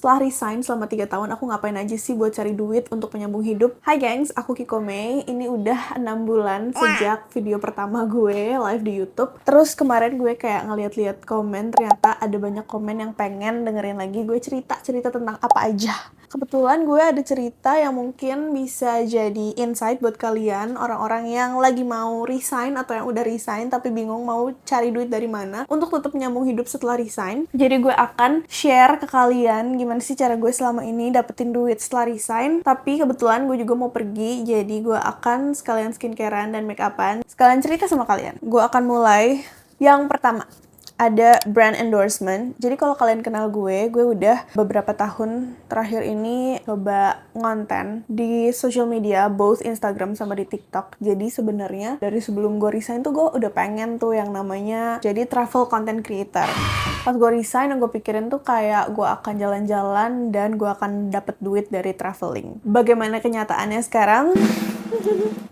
Setelah resign selama 3 tahun, aku ngapain aja sih buat cari duit untuk menyambung hidup? Hai gengs, aku Kiko Mei. Ini udah 6 bulan sejak video pertama gue live di YouTube. Terus kemarin gue kayak ngeliat-liat komen, ternyata ada banyak komen yang pengen dengerin lagi gue cerita tentang apa aja. Kebetulan gue ada cerita yang mungkin bisa jadi insight buat kalian, orang-orang yang lagi mau resign atau yang udah resign tapi bingung mau cari duit dari mana untuk tetap nyambung hidup setelah resign. Jadi gue akan share ke kalian gimana sih cara gue selama ini dapetin duit setelah resign. Tapi kebetulan gue juga mau pergi, jadi gue akan sekalian skincarean dan make upan, sekalian cerita sama kalian. Gue akan mulai yang pertama. Ada brand endorsement. Jadi kalau kalian kenal gue udah beberapa tahun terakhir ini coba ngonten di social media, both Instagram sama di TikTok. Jadi sebenarnya dari sebelum gue resign tuh gue udah pengen tuh yang namanya jadi travel content creator. Pas gue resign, yang gue pikirin tuh kayak gue akan jalan-jalan dan gue akan dapet duit dari traveling. Bagaimana kenyataannya sekarang?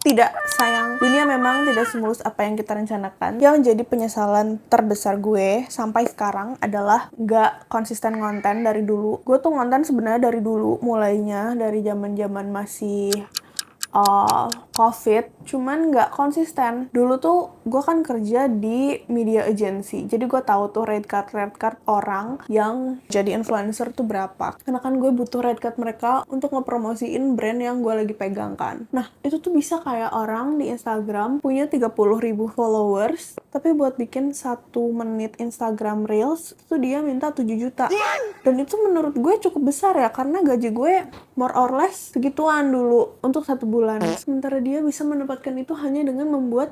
Tidak, sayang. Dunia memang tidak semulus apa yang kita rencanakan. Yang jadi penyesalan terbesar gue sampai sekarang adalah gak konsisten ngonten dari dulu. Gue tuh ngonten sebenarnya dari dulu, mulainya dari zaman-zaman masih COVID, cuman nggak konsisten. Dulu tuh gue kan kerja di media agency, jadi gue tahu tuh rate card orang yang jadi influencer tuh berapa. Karena kan gue butuh rate card mereka untuk ngepromosiin brand yang gue lagi pegang kan. Nah, itu tuh bisa kayak orang di Instagram punya 30.000 followers, tapi buat bikin 1 menit Instagram Reels, itu dia minta 7 juta. Dan itu menurut gue cukup besar ya, karena gaji gue more or less segituan dulu untuk 1 bulan. Sementara dia bisa mendapatkan itu hanya dengan membuat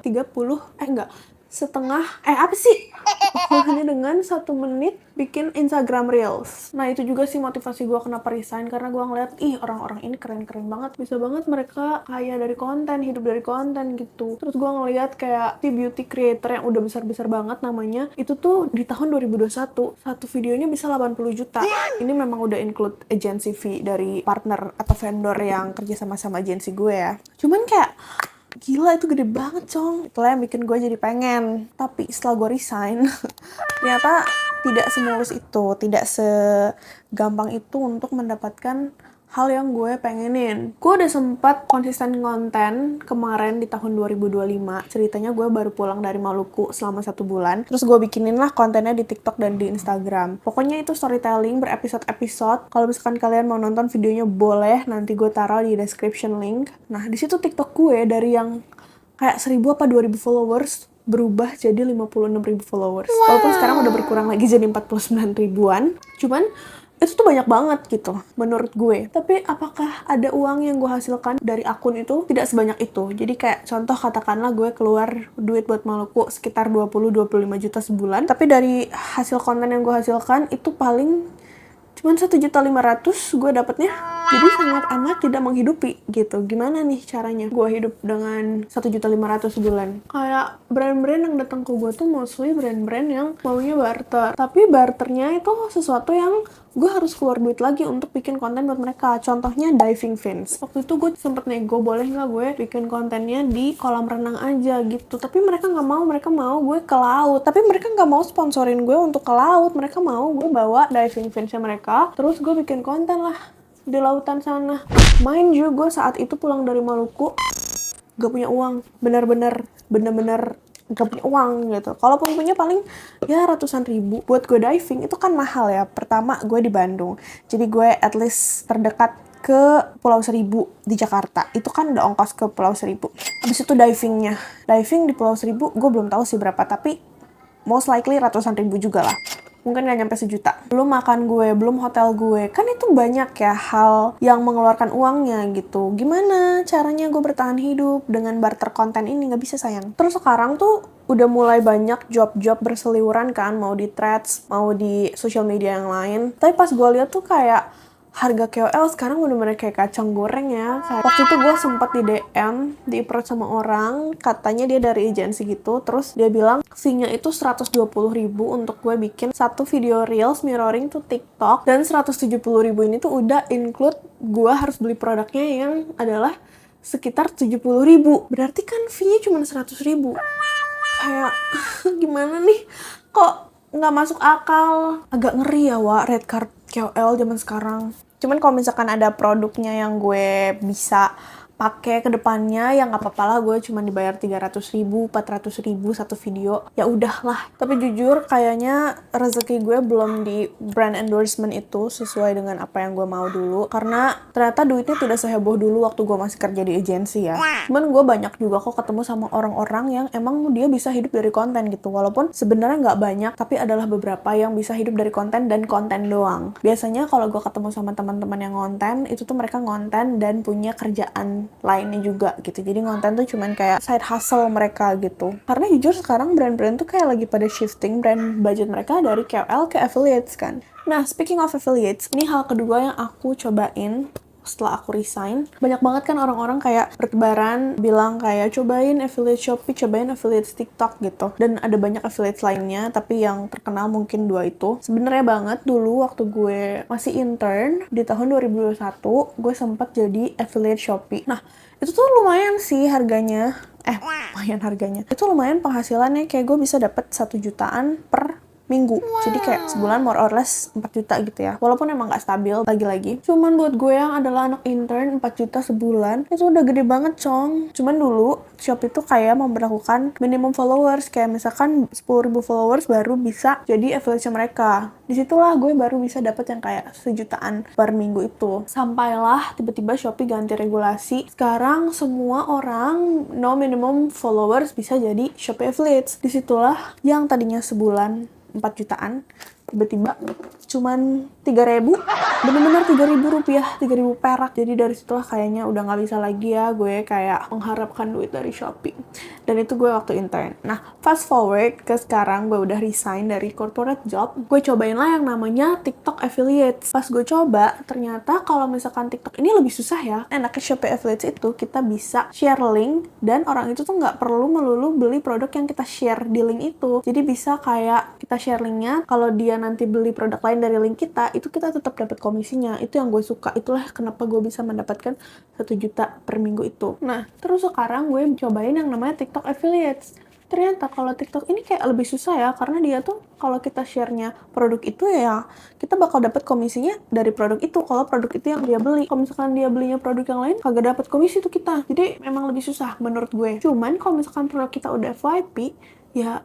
hanya dengan 1 menit bikin Instagram Reels. Nah, itu juga sih motivasi gue kenapa resign, karena gue ngeliat, orang-orang ini keren-keren banget, bisa banget mereka kaya dari konten, hidup dari konten gitu. Terus gue ngeliat kayak si beauty creator yang udah besar-besar banget namanya, itu tuh di tahun 2021, satu videonya bisa 80 juta. Ini memang udah include agency fee dari partner atau vendor yang kerja sama agency gue ya. Cuman kayak gila, itu gede banget, Cong. Itulah yang bikin gue jadi pengen. Tapi setelah gue resign, ternyata tidak semulus itu, tidak segampang itu untuk mendapatkan hal yang gue pengenin. Gue udah sempat konsisten konten kemarin di tahun 2025. Ceritanya gue baru pulang dari Maluku selama 1 bulan. Terus gue bikinin lah kontennya di TikTok dan di Instagram. Pokoknya itu storytelling berepisode-episode. Kalau misalkan kalian mau nonton videonya boleh, nanti gue taruh di description link. Nah, di situ TikTok gue dari yang kayak 1.000 apa 2.000 followers berubah jadi 56.000 followers. Walaupun sekarang udah berkurang lagi jadi 49 ribuan. Cuman itu tuh banyak banget gitu menurut gue. Tapi apakah ada uang yang gue hasilkan dari akun itu? Tidak sebanyak itu. Jadi kayak contoh katakanlah gue keluar duit buat Maluku sekitar 20-25 juta sebulan. Tapi dari hasil konten yang gue hasilkan itu paling cuman 1.500.000 gue dapetnya. Jadi sangat amat tidak menghidupi gitu. Gimana nih caranya gue hidup dengan 1.500.000 sebulan? Kayak brand-brand yang datang ke gue tuh mostly brand-brand yang maunya barter. Tapi barternya itu sesuatu yang gue harus keluar duit lagi untuk bikin konten buat mereka. Contohnya diving fins. Waktu itu gue sempet nego, boleh nggak gue bikin kontennya di kolam renang aja gitu. Tapi mereka nggak mau, mereka mau gue ke laut. Tapi mereka nggak mau sponsorin gue untuk ke laut. Mereka mau gue bawa diving finsnya mereka, terus gue bikin konten lah di lautan sana. Mind you, gue saat itu pulang dari Maluku gak punya uang. Bener-bener gak punya uang gitu. Kalaupun punya paling ya ratusan ribu. Buat gue diving itu kan mahal ya. Pertama gue di Bandung, jadi gue at least terdekat ke Pulau Seribu di Jakarta. Itu kan udah ongkos ke Pulau Seribu. Habis itu diving di Pulau Seribu gue belum tahu sih berapa, tapi most likely ratusan ribu juga lah. Mungkin gak nyampe 1 juta. Belum makan gue, belum hotel gue. Kan itu banyak ya hal yang mengeluarkan uangnya gitu. Gimana caranya gue bertahan hidup dengan barter konten ini? Gak bisa, sayang. Terus sekarang tuh udah mulai banyak job-job berseliweran kan. Mau di threads, mau di social media yang lain. Tapi pas gue lihat tuh kayak harga KOL sekarang bener-bener kayak kacang goreng ya. Waktu itu gue sempat di DM, di-approach sama orang, katanya dia dari agensi gitu, terus dia bilang fee-nya itu 120.000 untuk gue bikin 1 video Reels mirroring to TikTok, dan 170.000 ini tuh udah include gue harus beli produknya yang adalah sekitar 70.000. Berarti kan fee-nya cuma 100.000. Kayak gimana nih? Kok nggak masuk akal? Agak ngeri ya, Wak, red card KOL zaman sekarang. Cuman kalau misalkan ada produknya yang gue bisa pakai ke depannya, ya nggak apa-apa lah, gue cuma dibayar 300.000, 400.000 satu video, ya udahlah. Tapi jujur kayaknya rezeki gue belum di brand endorsement itu sesuai dengan apa yang gue mau dulu, karena ternyata duitnya tidak seheboh dulu waktu gue masih kerja di agensi ya. Cuman gue banyak juga kok ketemu sama orang-orang yang emang dia bisa hidup dari konten gitu, walaupun sebenarnya nggak banyak, tapi adalah beberapa yang bisa hidup dari konten dan konten doang. Biasanya kalau gue ketemu sama teman-teman yang konten, itu tuh mereka konten dan punya kerjaan lainnya juga gitu. Jadi konten tuh cuman kayak side hustle mereka gitu. Karena jujur sekarang brand-brand tuh kayak lagi pada shifting brand budget mereka dari KOL ke affiliates kan. Nah, speaking of affiliates, ini hal kedua yang aku cobain setelah aku resign. Banyak banget kan orang-orang kayak bertebaran bilang kayak cobain affiliate Shopee, cobain affiliate TikTok gitu. Dan ada banyak affiliate lainnya, tapi yang terkenal mungkin dua itu. Sebenarnya banget dulu waktu gue masih intern di tahun 2021, gue sempat jadi affiliate Shopee. Nah, itu tuh lumayan sih harganya. Lumayan harganya. Itu lumayan penghasilannya, kayak gue bisa dapet 1 jutaan per minggu. Jadi kayak sebulan more or less 4 juta gitu ya. Walaupun emang gak stabil lagi-lagi. Cuman buat gue yang adalah anak intern 4 juta sebulan, itu udah gede banget, cong. Cuman dulu Shopee itu kayak memberlakukan minimum followers. Kayak misalkan 10.000 followers baru bisa jadi affiliate mereka. Disitulah gue baru bisa dapet yang kayak 1 jutaan per minggu itu. Sampailah tiba-tiba Shopee ganti regulasi. Sekarang semua orang no minimum followers bisa jadi Shopee affiliates. Disitulah yang tadinya sebulan 4 jutaan, tiba-tiba cuman 3.000, bener-bener 3.000 rupiah, 3.000 perak. Jadi dari situlah kayaknya udah nggak bisa lagi ya gue kayak mengharapkan duit dari Shopee. Dan itu gue waktu intern. Nah, fast forward ke sekarang gue udah resign dari corporate job, gue cobain lah yang namanya TikTok affiliates. Pas gue coba, ternyata kalau misalkan TikTok ini lebih susah ya. Enaknya Shopee affiliates itu kita bisa share link, dan orang itu tuh nggak perlu melulu beli produk yang kita share di link itu. Jadi bisa kayak kita share linknya, kalau dia nanti beli produk lain dari link kita, itu kita tetap dapat komisinya. Itu yang gue suka. Itulah kenapa gue bisa mendapatkan 1 juta per minggu itu. Nah, terus sekarang gue cobain yang namanya TikTok affiliates. Ternyata kalau TikTok ini kayak lebih susah ya, karena dia tuh kalau kita share-nya produk itu ya kita bakal dapat komisinya dari produk itu, kalau produk itu yang dia beli. Kalau misalkan dia belinya produk yang lain, kagak dapat komisi tuh kita. Jadi memang lebih susah menurut gue. Cuman kalau misalkan produk kita udah FYP, ya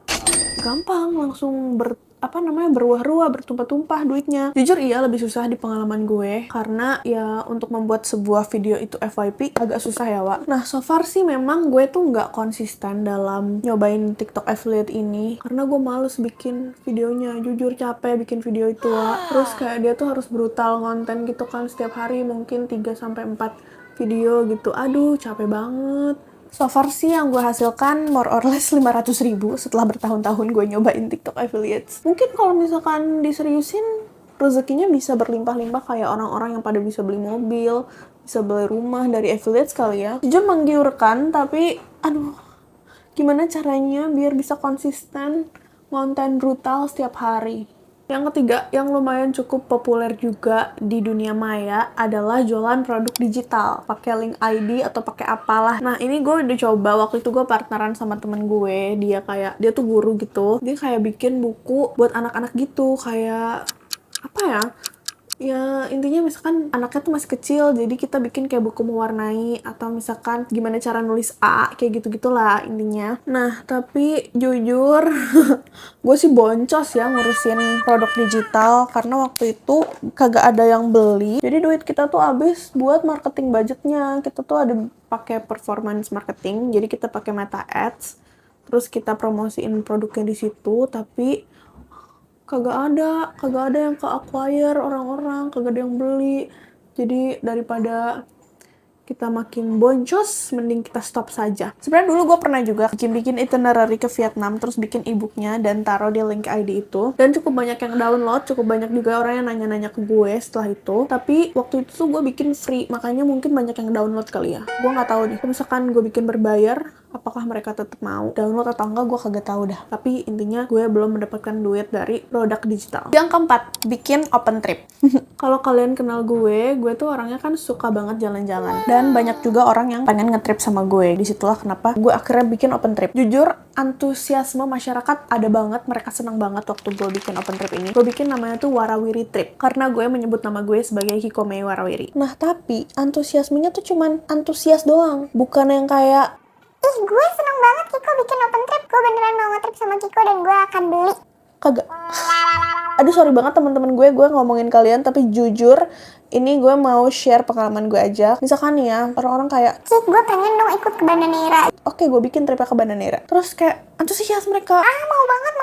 gampang, langsung berwah-ruah, bertumpah-tumpah duitnya. Jujur iya lebih susah di pengalaman gue, karena ya untuk membuat sebuah video itu FYP agak susah ya, Wak. Nah, so far sih memang gue tuh nggak konsisten dalam nyobain TikTok affiliate ini, karena gue males bikin videonya. Jujur capek bikin video itu, Wak. Terus kayak dia tuh harus brutal konten gitu kan, setiap hari mungkin 3-4 video gitu. Aduh, capek banget. So far sih yang gue hasilkan more or less 500.000 setelah bertahun-tahun gue nyobain TikTok affiliates. Mungkin kalau misalkan diseriusin, rezekinya bisa berlimpah-limpah kayak orang-orang yang pada bisa beli mobil, bisa beli rumah dari affiliates kali ya. Jujur menggiurkan, tapi aduh, gimana caranya biar bisa konsisten konten brutal setiap hari. Yang ketiga, yang lumayan cukup populer juga di dunia maya adalah jualan produk digital, pakai link ID atau pakai apalah. Nah, ini gue udah coba. Waktu itu gue partneran sama temen gue, dia tuh guru gitu. Dia kayak bikin buku buat anak-anak gitu, kayak apa ya, intinya misalkan anaknya tuh masih kecil, jadi kita bikin kayak buku mewarnai, atau misalkan gimana cara nulis A, kayak gitu-gitulah intinya. Nah, tapi jujur gue sih boncos ya ngurusin produk digital, karena waktu itu kagak ada yang beli. Jadi duit kita tuh habis buat marketing budgetnya. Kita tuh ada pakai performance marketing, jadi kita pakai Meta Ads, terus kita promosiin produknya di situ, tapi kagak ada yang ke-acquire orang-orang, kagak ada yang beli. Jadi daripada kita makin boncos, mending kita stop saja. Sebenarnya dulu gue pernah juga bikin itinerary ke Vietnam, terus bikin e-booknya dan taruh di link ID itu. Dan cukup banyak yang download, cukup banyak juga orang yang nanya-nanya ke gue setelah itu. Tapi waktu itu tuh gue bikin free, makanya mungkin banyak yang download kali ya. Gue nggak tahu nih. Kalau misalkan gue bikin berbayar, Apakah mereka tetap mau download atau enggak, gue kagak tahu dah. Tapi intinya gue belum mendapatkan duit dari produk digital. Yang keempat, bikin open trip. Kalau kalian kenal gue tuh orangnya kan suka banget jalan-jalan. Dan banyak juga orang yang pengen ngetrip sama gue. Disitulah kenapa gue akhirnya bikin open trip. Jujur, antusiasme masyarakat ada banget. Mereka senang banget waktu gue bikin open trip ini. Gue bikin namanya tuh Warawiri Trip. Karena gue menyebut nama gue sebagai Hikome Warawiri. Nah, tapi antusiasmenya tuh cuman antusias doang. Bukan yang kayak, ih gue seneng banget Kiko bikin open trip, gue beneran mau nge-trip sama Kiko dan gue akan beli. kagak. Aduh, sorry banget teman-teman gue ngomongin kalian, tapi jujur ini gue mau share pengalaman gue aja. Misalkan nih ya, orang-orang kayak, Cik, gue pengen dong ikut ke Banda Neira. oke, gue bikin tripnya ke Banda Neira. Terus kayak antusias mereka. Mau banget,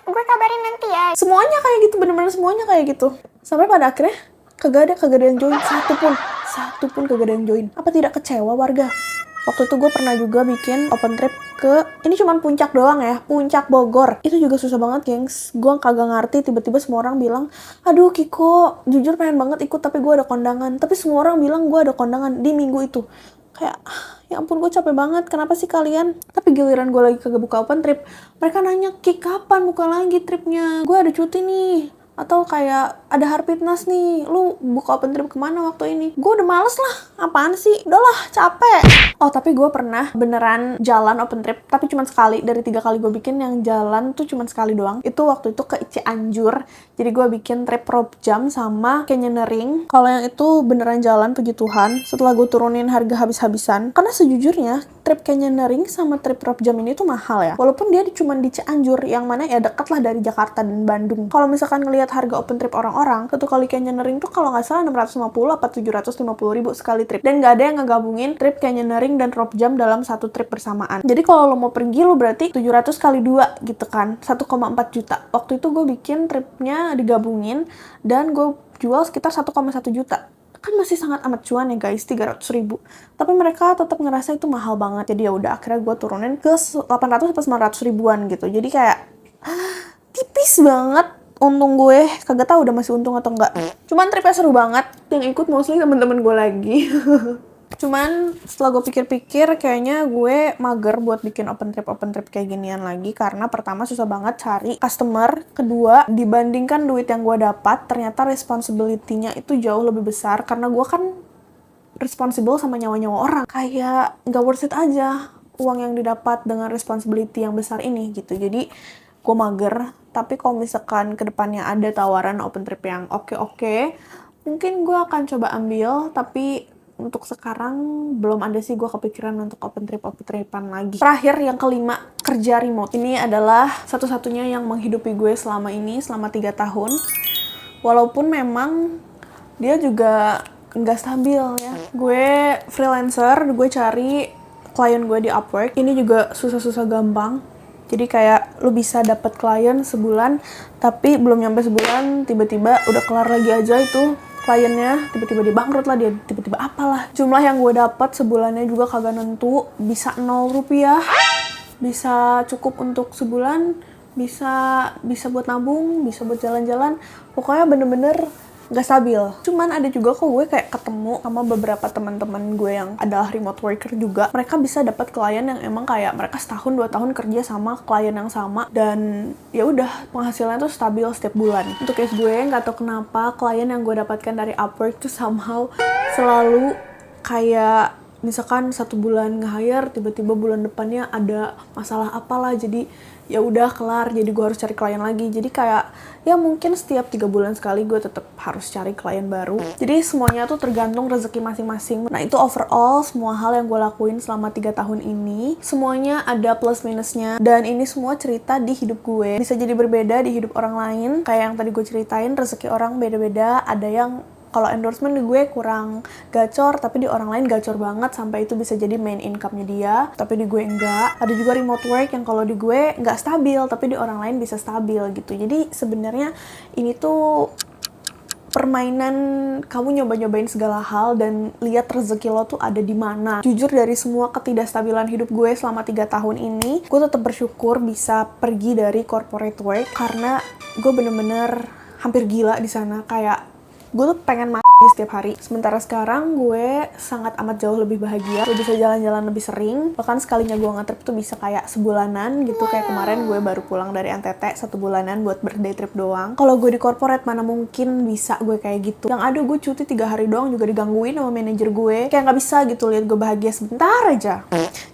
gue kabarin nanti ya. Semuanya kayak gitu, bener-bener semuanya kayak gitu. Sampai pada akhirnya kagak ada yang join, satu pun kagak ada yang join. Apa tidak kecewa warga? Waktu itu gue pernah juga bikin open trip ke, ini cuman puncak doang ya, Puncak Bogor. Itu juga susah banget, gengs. Gue kagak ngerti, tiba-tiba semua orang bilang, aduh Kiko, jujur pengen banget ikut tapi gue ada kondangan. Tapi semua orang bilang gue ada kondangan di minggu itu. Kayak, ya ampun, gue capek banget, kenapa sih kalian? Tapi giliran gue lagi kagak buka open trip, mereka nanya, Ki, kapan buka lagi tripnya? Gue ada cuti nih. Atau kayak ada Harpitnas nih, lu buka open trip kemana waktu ini? Gue udah males lah, apaan sih? Udahlah, capek. Oh, tapi gue pernah beneran jalan open trip, tapi cuma sekali. Dari 3 kali gue bikin, yang jalan tuh cuma sekali doang. Itu waktu itu ke Cianjur. Jadi gue bikin trip rope jump sama canyoneering. Kalau yang itu beneran jalan, puji Tuhan, setelah gue turunin harga habis-habisan. Karena sejujurnya, trip canyoneering sama trip rope jump ini tuh mahal ya. Walaupun dia cuma di Cianjur, yang mana ya deket lah dari Jakarta dan Bandung. Kalau misalkan ngelihat harga open trip orang-orang, satu kali canyoneering tuh kalau nggak salah 650 apa 750 ribu sekali trip. Dan nggak ada yang ngegabungin trip canyoneering dan rope jump dalam satu trip bersamaan. Jadi kalau lo mau pergi, lo berarti 700 kali 2 gitu kan, 1,4 juta. Waktu itu gue bikin tripnya digabungin dan gue jual sekitar 1,1 juta. Kan masih sangat amat cuan ya guys, 300 ribu. Tapi mereka tetap ngerasa itu mahal banget. Jadi ya udah, akhirnya gue turunin ke 800 atau 900 ribuan gitu. Jadi kayak tipis banget. Untung gue, kagak tahu udah masih untung atau enggak. Cuman tripnya seru banget. Yang ikut mostly temen-temen gue lagi. Cuman setelah gue pikir-pikir, kayaknya gue mager buat bikin open trip kayak ginian lagi. Karena pertama susah banget cari customer. Kedua, dibandingkan duit yang gue dapat, ternyata responsibility-nya itu jauh lebih besar. Karena gue kan responsible sama nyawa-nyawa orang. Kayak gak worth it aja uang yang didapat dengan responsibility yang besar ini gitu. Jadi gue mager. Tapi kalau misalkan kedepannya ada tawaran open trip yang oke, mungkin gue akan coba ambil. Tapi untuk sekarang belum ada sih gue kepikiran untuk open tripan lagi. Terakhir, yang kelima, kerja remote. Ini adalah satu-satunya yang menghidupi gue selama 3 tahun. Walaupun memang dia juga nggak stabil ya. Gue freelancer, gue cari klien gue di Upwork. Ini juga susah-susah gampang. Jadi kayak lu bisa dapat klien sebulan, tapi belum nyampe sebulan tiba-tiba udah kelar lagi aja itu kliennya, tiba-tiba dia bangkrut lah, dia tiba-tiba apalah. Jumlah yang gue dapat sebulannya juga kagak nentu, bisa 0 rupiah, bisa cukup untuk sebulan, bisa buat nabung, bisa buat jalan-jalan. Pokoknya bener-bener gak stabil. Cuman ada juga kok gue kayak ketemu sama beberapa teman-teman gue yang adalah remote worker juga. Mereka bisa dapat klien yang emang kayak mereka setahun 2 tahun kerja sama klien yang sama, dan ya udah penghasilannya tuh stabil setiap bulan. Untuk case gue, nggak tahu kenapa klien yang gue dapatkan dari Upwork tuh somehow selalu kayak misalkan 1 bulan nge-hire, tiba-tiba bulan depannya ada masalah apalah, jadi ya udah kelar, jadi gue harus cari klien lagi. Jadi kayak ya mungkin setiap 3 bulan sekali gue tetap harus cari klien baru. Jadi semuanya tuh tergantung rezeki masing-masing. Nah itu overall semua hal yang gue lakuin selama 3 tahun ini, semuanya ada plus minusnya. Dan ini semua cerita di hidup gue. Bisa jadi berbeda di hidup orang lain. Kayak yang tadi gue ceritain, rezeki orang beda-beda. Ada yang kalau endorsement di gue kurang gacor, tapi di orang lain gacor banget sampai itu bisa jadi main income-nya dia, tapi di gue enggak. Ada juga remote work yang kalau di gue nggak stabil, tapi di orang lain bisa stabil gitu. Jadi sebenarnya ini tuh permainan kamu nyoba-nyobain segala hal dan lihat rezeki lo tuh ada di mana. Jujur dari semua ketidakstabilan hidup gue selama 3 tahun ini, gue tetap bersyukur bisa pergi dari corporate work karena gue bener-bener hampir gila di sana. Kayak gue tuh pengen setiap hari. Sementara sekarang gue sangat amat jauh lebih bahagia. Gue bisa jalan-jalan lebih sering. Bahkan sekalinya gue nge-trip tuh bisa kayak sebulanan gitu. Kayak kemarin gue baru pulang dari NTT 1 bulanan buat birthday trip doang. Kalau gue di corporate mana mungkin bisa gue kayak gitu. Yang ada gue cuti 3 hari doang juga digangguin sama manajer gue. Kayak nggak bisa gitu lihat gue bahagia sebentar aja.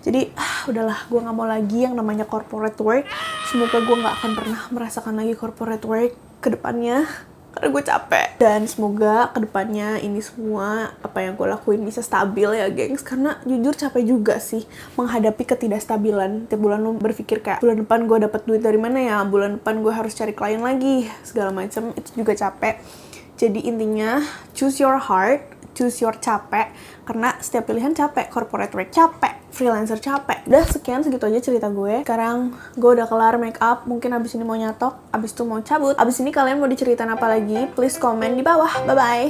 Jadi udahlah, gue nggak mau lagi yang namanya corporate work. Semoga gue nggak akan pernah merasakan lagi corporate work ke depannya. Karena gue capek. Dan semoga kedepannya ini semua apa yang gue lakuin bisa stabil ya gengs. Karena jujur capek juga sih menghadapi ketidakstabilan. Tiap bulan lu berpikir kayak bulan depan gue dapet duit dari mana ya, bulan depan gue harus cari klien lagi, segala macam. Itu juga capek. Jadi intinya choose your heart, choose your capek. Karena setiap pilihan capek. Corporate work capek, freelancer capek. Udah sekian segitu aja cerita gue. Sekarang gue udah kelar make up. Mungkin abis ini mau nyatok, abis itu mau cabut. Abis ini kalian mau diceritain apa lagi? Please komen di bawah. Bye-bye.